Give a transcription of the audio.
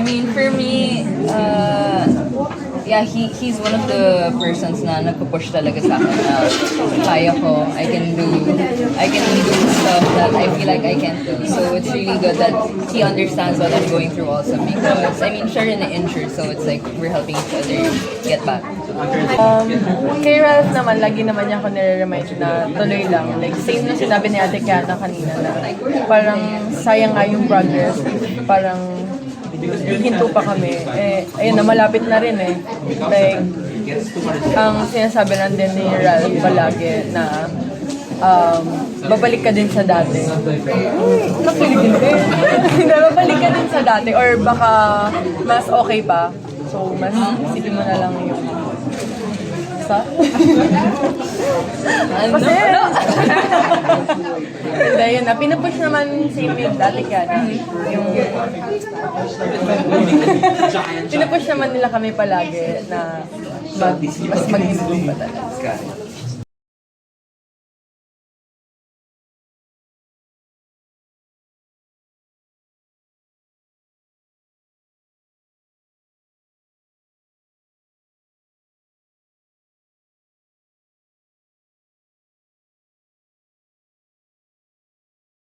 mean, for me, yeah, he's one of the persons na nagpo-push talaga sa akin na kaya ko, I can do stuff that I feel like I can't do. So it's really good that he understands what I'm going through also because, I mean, siya rin na-injured, so it's like we're helping each other get back. Kay Ralph naman, lagi naman niya ako nire-remind na tuloy lang. Like, same na sinabi ni Ate Kiana kanina na parang sayang nga yung progress. Parang hinto pa kami. Eh, ayun na, malapit na rin eh. Like, ang sinasabi lang din ni Ralph palagi na babalik ka din sa dati. Nakilig din din. Babalik ka din sa dati or baka mas okay pa. So, mas isipin mo na lang yung sa? Kasi, hindi, yun na. Pinupush naman si Mid dati ka na. Yung, pinupush naman nila kami palagi na mas mag-improve pa talaga.